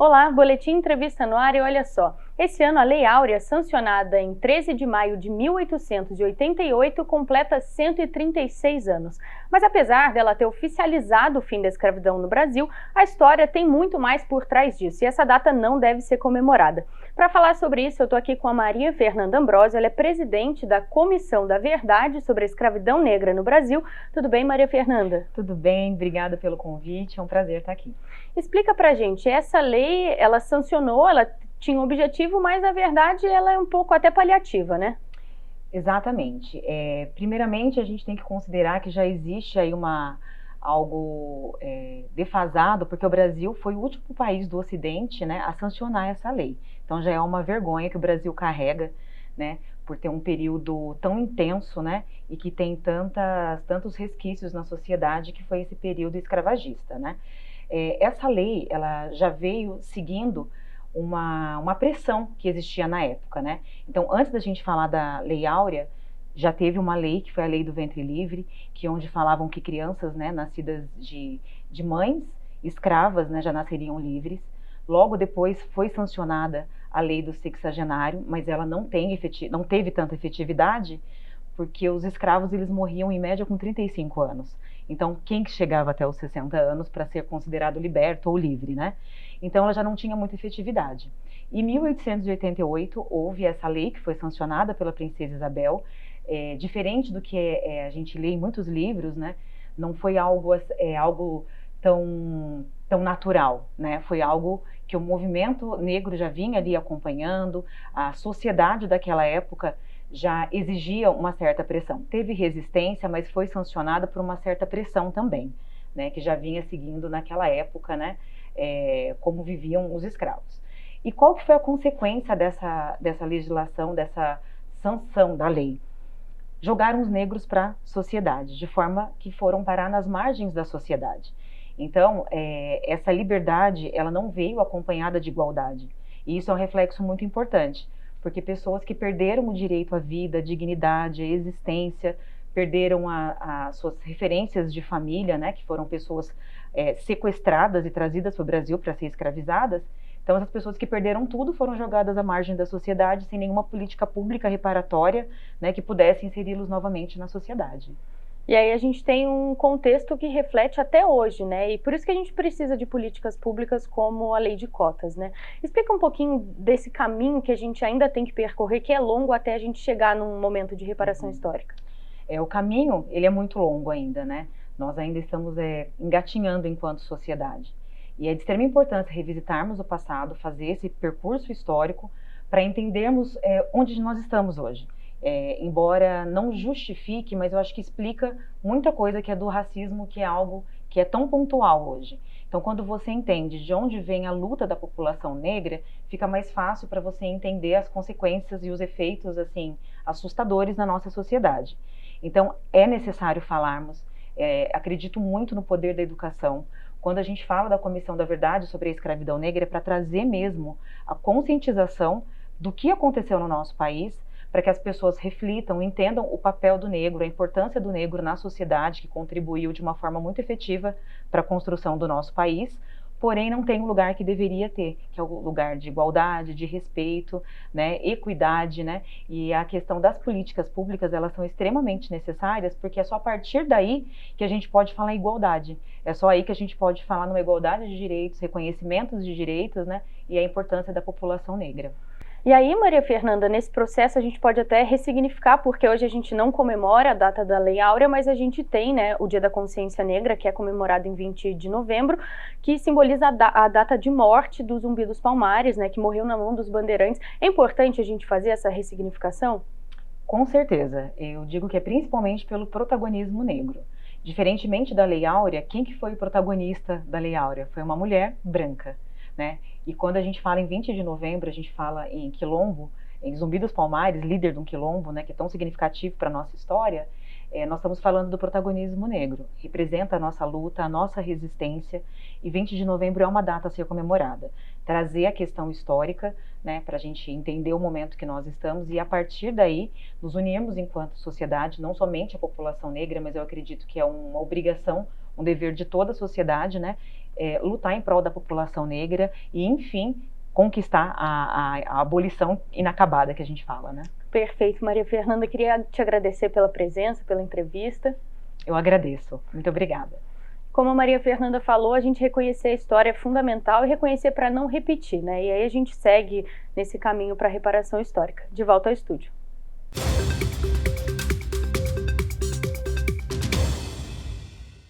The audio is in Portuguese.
Olá, Boletim Entrevista no ar e olha só, esse ano a Lei Áurea, sancionada em 13 de maio de 1888, completa 136 anos. Mas apesar dela ter oficializado o fim da escravidão no Brasil, a história tem muito mais por trás disso e essa data não deve ser comemorada. Para falar sobre isso, eu estou aqui com a Maria Fernanda Ambrosio, ela é presidente da Comissão da Verdade sobre a Escravidão Negra no Brasil. Tudo bem, Maria Fernanda? Tudo bem, obrigada pelo convite, é um prazer estar aqui. Explica pra gente, essa lei, ela sancionou, ela tinha um objetivo, mas na verdade ela é um pouco até paliativa, né? Exatamente. Primeiramente, a gente tem que considerar que já existe aí algo defasado, porque o Brasil foi o último país do Ocidente, né, a sancionar essa lei. Então já é uma vergonha que o Brasil carrega, né, por ter um período tão intenso, né, e que tem tantos resquícios na sociedade, que foi esse período escravagista, né. Essa lei, ela já veio seguindo uma pressão que existia na época, né? Então, antes da gente falar da Lei Áurea, já teve uma lei, que foi a Lei do Ventre Livre, onde falavam que crianças, né, nascidas de mães escravas, né, já nasceriam livres. Logo depois foi sancionada a Lei do Sexagenário, mas ela não teve tanta efetividade, porque os escravos eles morriam em média com 35 anos. Então, quem que chegava até os 60 anos para ser considerado liberto ou livre, né? Então, ela já não tinha muita efetividade. Em 1888, houve essa lei que foi sancionada pela Princesa Isabel, diferente do que a gente lê em muitos livros, né? Não foi algo tão natural, né? Foi algo que o movimento negro já vinha ali acompanhando, a sociedade daquela época já exigia uma certa pressão. Teve resistência, mas foi sancionada por uma certa pressão também, né, que já vinha seguindo naquela época, né, como viviam os escravos. E qual que foi a consequência dessa legislação, dessa sanção da lei? Jogaram os negros para a sociedade, de forma que foram parar nas margens da sociedade. Então, essa liberdade, ela não veio acompanhada de igualdade. E isso é um reflexo muito importante, porque pessoas que perderam o direito à vida, à dignidade, à existência, perderam as suas referências de família, né, que foram pessoas sequestradas e trazidas para o Brasil para ser escravizadas. Então, essas pessoas que perderam tudo foram jogadas à margem da sociedade, sem nenhuma política pública reparatória, né, que pudesse inseri-los novamente na sociedade. E aí a gente tem um contexto que reflete até hoje, né? E por isso que a gente precisa de políticas públicas como a lei de cotas, né? Explica um pouquinho desse caminho que a gente ainda tem que percorrer, que é longo até a gente chegar num momento de reparação histórica. O caminho, ele é muito longo ainda, né? Nós ainda estamos engatinhando enquanto sociedade. E é de extrema importância revisitarmos o passado, fazer esse percurso histórico para entendermos onde nós estamos hoje. Embora não justifique, mas eu acho que explica muita coisa que é do racismo, que é algo que é tão pontual hoje. Então, quando você entende de onde vem a luta da população negra, fica mais fácil para você entender as consequências e os efeitos, assim, assustadores na nossa sociedade. Então, é necessário falarmos, acredito muito no poder da educação. Quando a gente fala da Comissão da Verdade sobre a escravidão negra, é para trazer mesmo a conscientização do que aconteceu no nosso país, para que as pessoas reflitam, entendam o papel do negro, a importância do negro na sociedade, que contribuiu de uma forma muito efetiva para a construção do nosso país, porém não tem o lugar que deveria ter, que é o lugar de igualdade, de respeito, né, equidade, né, e a questão das políticas públicas, elas são extremamente necessárias, porque é só a partir daí que a gente pode falar em igualdade, é só aí que a gente pode falar numa igualdade de direitos, reconhecimentos de direitos, né, e a importância da população negra. E aí, Maria Fernanda, nesse processo a gente pode até ressignificar, porque hoje a gente não comemora a data da Lei Áurea, mas a gente tem, né, o Dia da Consciência Negra, que é comemorado em 20 de novembro, que simboliza a data de morte do Zumbi dos Palmares, né, que morreu na mão dos bandeirantes. É importante a gente fazer essa ressignificação? Com certeza. Eu digo que é principalmente pelo protagonismo negro. Diferentemente da Lei Áurea, quem que foi o protagonista da Lei Áurea? Foi uma mulher branca, né? E quando a gente fala em 20 de novembro, a gente fala em quilombo, em Zumbi dos Palmares, líder de um quilombo, né, que é tão significativo para a nossa história, nós estamos falando do protagonismo negro. Representa a nossa luta, a nossa resistência, e 20 de novembro é uma data a ser comemorada. Trazer a questão histórica, né, para a gente entender o momento que nós estamos, e a partir daí nos unirmos enquanto sociedade, não somente a população negra, mas eu acredito que é uma obrigação um dever de toda a sociedade, né, lutar em prol da população negra e, enfim, conquistar a abolição inacabada que a gente fala, né? Perfeito, Maria Fernanda, queria te agradecer pela presença, pela entrevista. Eu agradeço, muito obrigada. Como a Maria Fernanda falou, a gente reconhecer a história é fundamental e reconhecer para não repetir, né? E aí a gente segue nesse caminho para a reparação histórica. De volta ao estúdio.